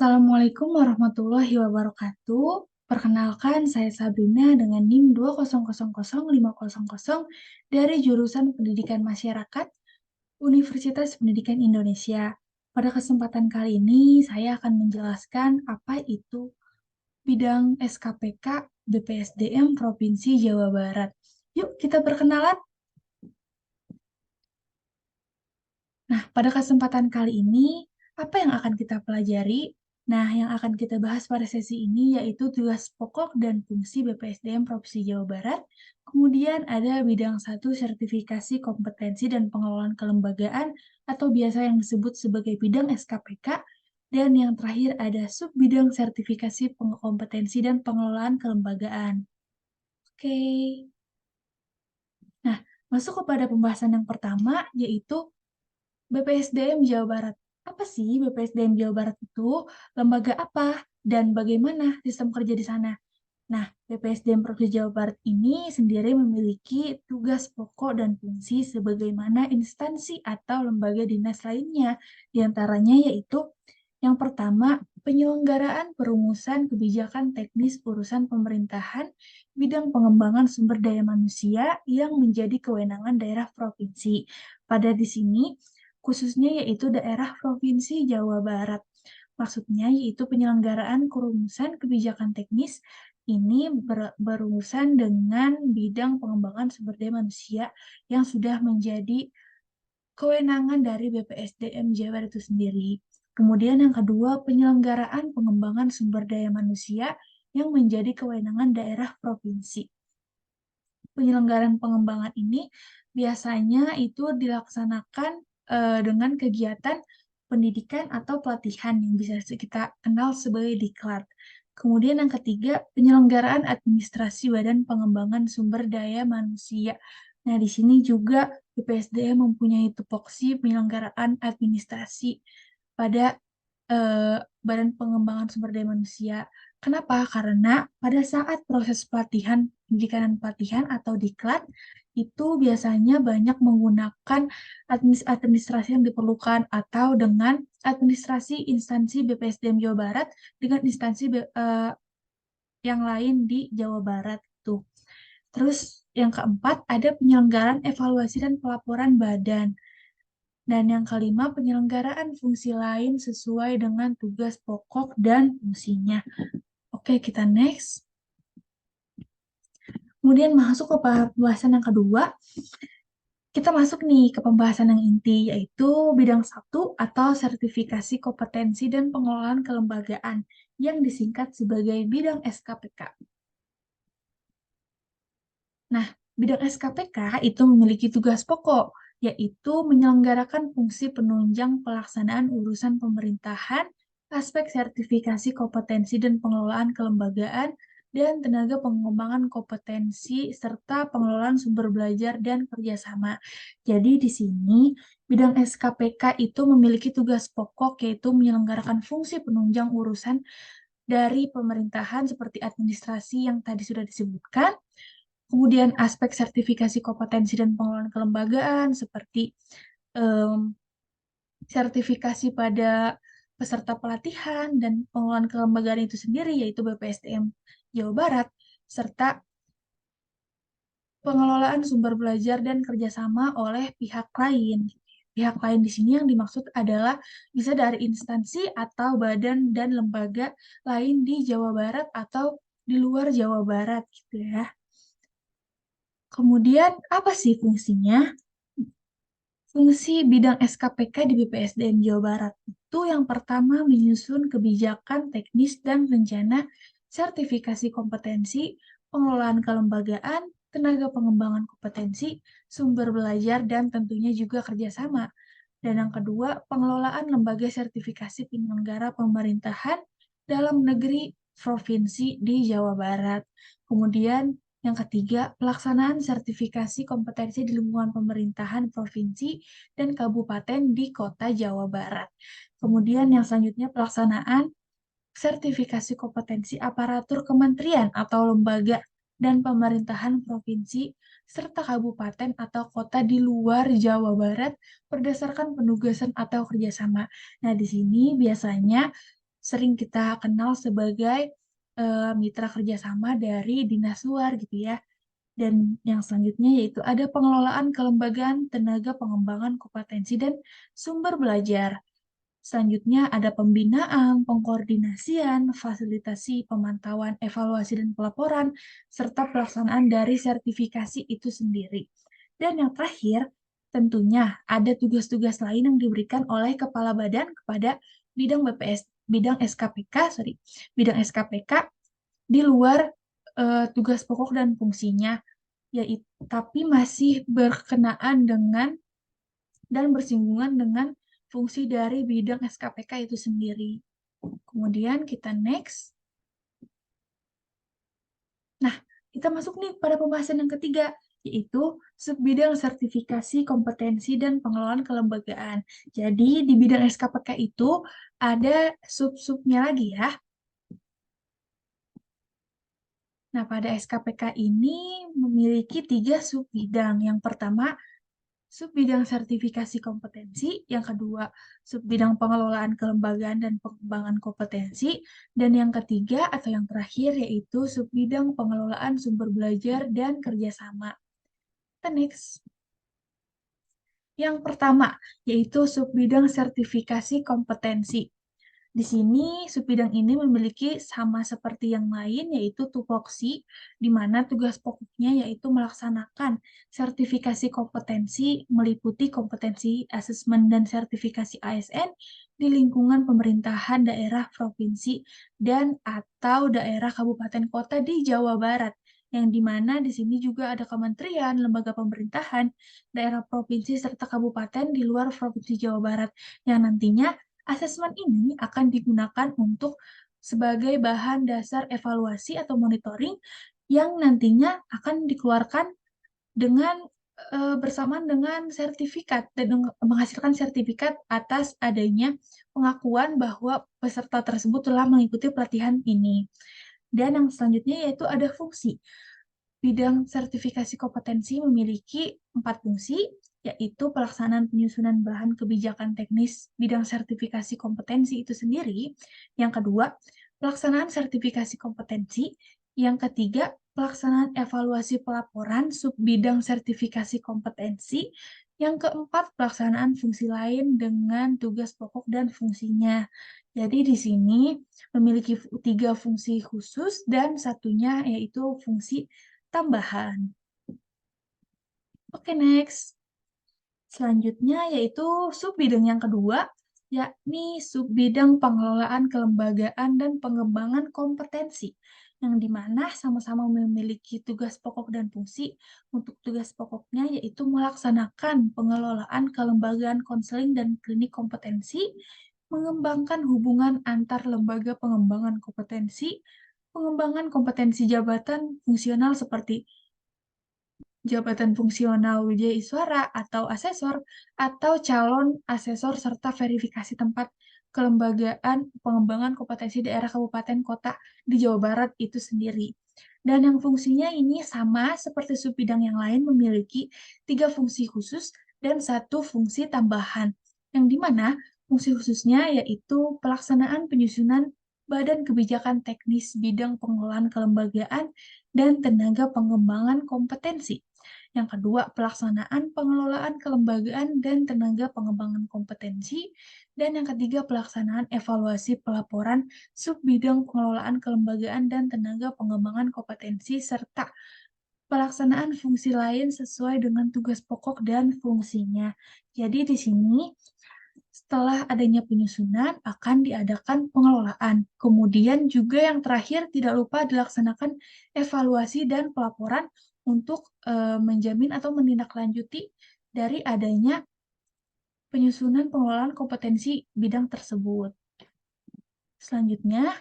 Assalamualaikum warahmatullahi wabarakatuh. Perkenalkan, saya Sabrina dengan NIM 2000500 dari jurusan Pendidikan Masyarakat Universitas Pendidikan Indonesia. Pada kesempatan kali ini, saya akan menjelaskan apa itu bidang SKPK BPSDM Provinsi Jawa Barat. Yuk, kita perkenalan. Nah, pada kesempatan kali ini, apa yang akan kita pelajari? Nah, yang akan kita bahas pada sesi ini yaitu tugas pokok dan fungsi BPSDM Provinsi Jawa Barat. Kemudian ada bidang satu sertifikasi kompetensi dan pengelolaan kelembagaan atau biasa yang disebut sebagai bidang SKPK. Dan yang terakhir ada sub bidang sertifikasi kompetensi dan pengelolaan kelembagaan. Oke. Nah, masuk kepada pembahasan yang pertama yaitu BPSDM Jawa Barat. Apa sih BPSDM Jawa Barat itu? Lembaga apa? Dan bagaimana sistem kerja di sana? Nah, BPSDM Provinsi Jawa Barat ini sendiri memiliki tugas pokok dan fungsi sebagaimana instansi atau lembaga dinas lainnya. Di antaranya yaitu yang pertama, penyelenggaraan perumusan kebijakan teknis urusan pemerintahan bidang pengembangan sumber daya manusia yang menjadi kewenangan daerah provinsi. Pada di sini, khususnya yaitu daerah Provinsi Jawa Barat. Maksudnya yaitu penyelenggaraan perumusan kebijakan teknis ini berurusan dengan bidang pengembangan sumber daya manusia yang sudah menjadi kewenangan dari BPSDM Jawa Barat itu sendiri. Kemudian yang kedua, penyelenggaraan pengembangan sumber daya manusia yang menjadi kewenangan daerah provinsi. Penyelenggaraan pengembangan ini biasanya itu dilaksanakan dengan kegiatan pendidikan atau pelatihan yang bisa kita kenal sebagai diklat. Kemudian yang ketiga, penyelenggaraan administrasi Badan Pengembangan Sumber Daya Manusia. Nah, di sini juga BPSDM mempunyai tupoksi penyelenggaraan administrasi pada Badan Pengembangan Sumber Daya Manusia. Kenapa? Karena pada saat proses pelatihan, pendidikan dan pelatihan atau diklat, itu biasanya banyak menggunakan administrasi yang diperlukan atau dengan administrasi instansi BPSDM Jawa Barat dengan instansi yang lain di Jawa Barat tuh. Terus yang keempat ada penyelenggaraan evaluasi dan pelaporan badan. Dan yang kelima, penyelenggaraan fungsi lain sesuai dengan tugas pokok dan fungsinya. Oke, kita next. Kemudian masuk ke pembahasan yang kedua. Kita masuk nih ke pembahasan yang inti, yaitu bidang satu atau sertifikasi kompetensi dan pengelolaan kelembagaan yang disingkat sebagai bidang SKPK. Nah, bidang SKPK itu memiliki tugas pokok, yaitu menyelenggarakan fungsi penunjang pelaksanaan urusan pemerintahan, aspek sertifikasi kompetensi dan pengelolaan kelembagaan, dan tenaga pengembangan kompetensi, serta pengelolaan sumber belajar dan kerjasama. Jadi di sini, bidang SKPK itu memiliki tugas pokok, yaitu menyelenggarakan fungsi penunjang urusan dari pemerintahan seperti administrasi yang tadi sudah disebutkan, kemudian aspek sertifikasi kompetensi dan pengelolaan kelembagaan seperti em, sertifikasi pada peserta pelatihan dan pengelolaan kelembagaan itu sendiri yaitu BPSDM Jawa Barat serta pengelolaan sumber belajar dan kerjasama oleh pihak lain. Pihak lain di sini yang dimaksud adalah bisa dari instansi atau badan dan lembaga lain di Jawa Barat atau di luar Jawa Barat gitu ya. Kemudian apa sih fungsinya? Fungsi bidang SKPK di BPSDM Jawa Barat itu yang pertama menyusun kebijakan teknis dan rencana sertifikasi kompetensi, pengelolaan kelembagaan, tenaga pengembangan kompetensi, sumber belajar, dan tentunya juga kerjasama. Dan yang kedua, pengelolaan lembaga sertifikasi penyelenggara pemerintahan dalam negeri provinsi di Jawa Barat. Kemudian yang ketiga, pelaksanaan sertifikasi kompetensi di lingkungan pemerintahan provinsi dan kabupaten di kota Jawa Barat. Kemudian yang selanjutnya pelaksanaan sertifikasi kompetensi aparatur kementerian atau lembaga dan pemerintahan provinsi serta kabupaten atau kota di luar Jawa Barat berdasarkan penugasan atau kerjasama. Nah, di sini biasanya sering kita kenal sebagai mitra kerjasama dari dinas luar gitu ya. Dan yang selanjutnya yaitu ada pengelolaan kelembagaan, tenaga pengembangan kompetensi, dan sumber belajar. Selanjutnya ada pembinaan, pengkoordinasian, fasilitasi, pemantauan, evaluasi, dan pelaporan, serta pelaksanaan dari sertifikasi itu sendiri. Dan yang terakhir, tentunya ada tugas-tugas lain yang diberikan oleh kepala badan kepada bidang BPS, bidang SKPK, bidang SKPK di luar tugas pokok dan fungsinya, yaitu tapi masih berkenaan dengan dan bersinggungan dengan fungsi dari bidang SKPK itu sendiri. Kemudian kita next. Nah, kita masuk nih pada pembahasan yang ketiga, yaitu subbidang sertifikasi kompetensi dan pengelolaan kelembagaan. Jadi, di bidang SKPK itu ada sub-subnya lagi ya. Nah, pada SKPK ini memiliki 3 subbidang. Yang pertama, subbidang sertifikasi kompetensi, yang kedua, subbidang pengelolaan kelembagaan dan pengembangan kompetensi, dan yang ketiga atau yang terakhir yaitu subbidang pengelolaan sumber belajar dan kerjasama. Kita next. Yang pertama, yaitu subbidang sertifikasi kompetensi. Di sini, subbidang ini memiliki sama seperti yang lain, yaitu tupoksi, di mana tugas pokoknya yaitu melaksanakan sertifikasi kompetensi, meliputi kompetensi asesmen dan sertifikasi ASN di lingkungan pemerintahan daerah provinsi dan atau daerah kabupaten kota di Jawa Barat, yang dimana di sini juga ada kementerian, lembaga pemerintahan, daerah provinsi, serta kabupaten di luar Provinsi Jawa Barat, yang nantinya asesmen ini akan digunakan untuk sebagai bahan dasar evaluasi atau monitoring yang nantinya akan dikeluarkan dengan bersamaan dengan sertifikat dan menghasilkan sertifikat atas adanya pengakuan bahwa peserta tersebut telah mengikuti pelatihan ini. Dan yang selanjutnya yaitu ada fungsi. Bidang sertifikasi kompetensi memiliki 4 fungsi, yaitu pelaksanaan penyusunan bahan kebijakan teknis bidang sertifikasi kompetensi itu sendiri. Yang kedua, pelaksanaan sertifikasi kompetensi. Yang ketiga, pelaksanaan evaluasi pelaporan subbidang sertifikasi kompetensi. Yang keempat, pelaksanaan fungsi lain dengan tugas pokok dan fungsinya. Jadi di sini memiliki 3 fungsi khusus dan satunya yaitu fungsi tambahan. Oke, next. Selanjutnya yaitu subbidang yang kedua, yakni subbidang pengelolaan kelembagaan dan pengembangan kompetensi, yang dimana sama-sama memiliki tugas pokok dan fungsi. Untuk tugas pokoknya yaitu melaksanakan pengelolaan kelembagaan konseling dan klinik kompetensi, mengembangkan hubungan antar lembaga pengembangan kompetensi, pengembangan kompetensi jabatan fungsional seperti jabatan fungsional widya iswara atau asesor, atau calon asesor serta verifikasi tempat kelembagaan pengembangan kompetensi daerah kabupaten kota di Jawa Barat itu sendiri. Dan yang fungsinya ini sama seperti subbidang yang lain memiliki 3 fungsi khusus dan 1 fungsi tambahan, yang dimana fungsi khususnya yaitu pelaksanaan penyusunan badan kebijakan teknis bidang pengelolaan kelembagaan dan tenaga pengembangan kompetensi. Yang kedua, pelaksanaan pengelolaan kelembagaan dan tenaga pengembangan kompetensi. Dan yang ketiga, pelaksanaan evaluasi pelaporan subbidang pengelolaan kelembagaan dan tenaga pengembangan kompetensi, serta pelaksanaan fungsi lain sesuai dengan tugas pokok dan fungsinya. Jadi di sini, setelah adanya penyusunan, akan diadakan pengelolaan. Kemudian juga yang terakhir, tidak lupa dilaksanakan evaluasi dan pelaporan untuk menjamin atau menindaklanjuti dari adanya penyusunan pengelolaan kompetensi bidang tersebut. Selanjutnya,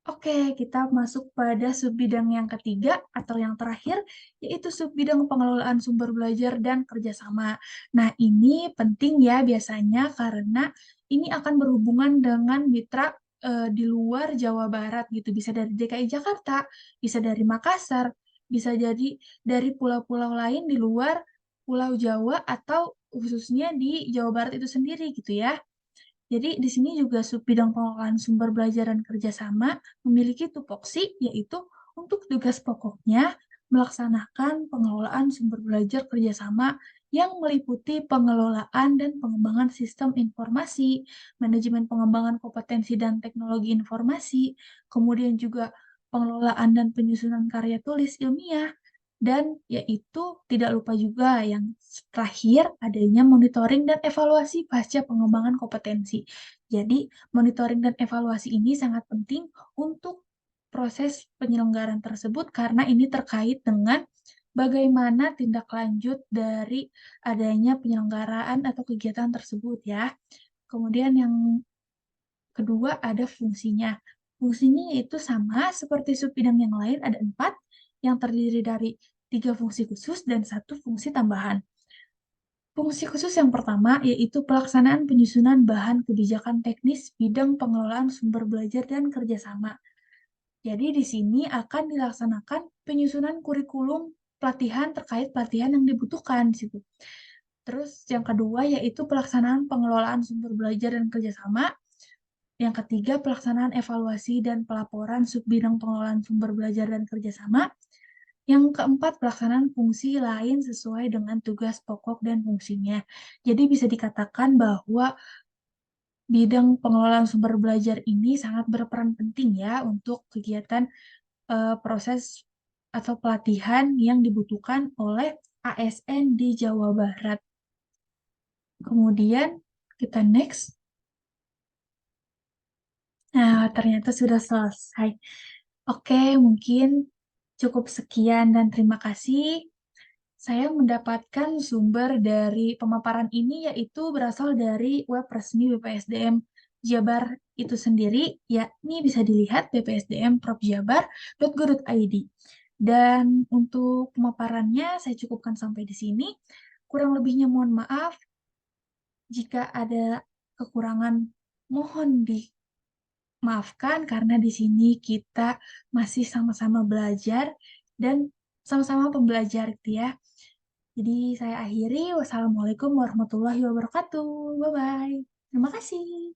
oke, kita masuk pada subbidang yang ketiga atau yang terakhir, yaitu subbidang pengelolaan sumber belajar dan kerjasama. Nah, ini penting ya biasanya karena ini akan berhubungan dengan mitra di luar Jawa Barat gitu. Bisa dari DKI Jakarta, bisa dari Makassar, bisa jadi dari pulau-pulau lain di luar Pulau Jawa atau khususnya di Jawa Barat itu sendiri gitu ya. Jadi di sini juga subbidang pengelolaan sumber belajar dan kerjasama memiliki tupoksi, yaitu untuk tugas pokoknya melaksanakan pengelolaan sumber belajar kerjasama yang meliputi pengelolaan dan pengembangan sistem informasi, manajemen pengembangan kompetensi dan teknologi informasi, kemudian juga pengelolaan dan penyusunan karya tulis ilmiah, dan yaitu tidak lupa juga yang terakhir adanya monitoring dan evaluasi pasca pengembangan kompetensi. Jadi, monitoring dan evaluasi ini sangat penting untuk proses penyelenggaraan tersebut karena ini terkait dengan bagaimana tindak lanjut dari adanya penyelenggaraan atau kegiatan tersebut ya. Kemudian yang kedua ada fungsinya. Fungsinya yaitu sama seperti subbidang yang lain, ada 4, yang terdiri dari 3 fungsi khusus dan 1 fungsi tambahan. Fungsi khusus yang pertama yaitu pelaksanaan penyusunan bahan kebijakan teknis bidang pengelolaan sumber belajar dan kerjasama. Jadi di sini akan dilaksanakan penyusunan kurikulum pelatihan terkait pelatihan yang dibutuhkan di situ. Terus yang kedua yaitu pelaksanaan pengelolaan sumber belajar dan kerjasama. Yang ketiga, pelaksanaan evaluasi dan pelaporan subbidang pengelolaan sumber belajar dan kerjasama. Yang keempat, pelaksanaan fungsi lain sesuai dengan tugas pokok dan fungsinya. Jadi bisa dikatakan bahwa bidang pengelolaan sumber belajar ini sangat berperan penting ya untuk kegiatan proses atau pelatihan yang dibutuhkan oleh ASN di Jawa Barat. Kemudian kita next. Nah, ternyata sudah selesai. Oke, mungkin cukup sekian dan terima kasih. Saya mendapatkan sumber dari pemaparan ini yaitu berasal dari web resmi BPSDM Jabar itu sendiri, yakni bisa dilihat bpsdm.propjabar.go.id. Dan untuk pemaparannya saya cukupkan sampai di sini. Kurang lebihnya mohon maaf. Jika ada kekurangan, mohon dimaafkan karena di sini kita masih sama-sama belajar dan sama-sama pembelajar gitu ya. Jadi saya akhiri. Wassalamualaikum warahmatullahi wabarakatuh. Bye-bye. Terima kasih.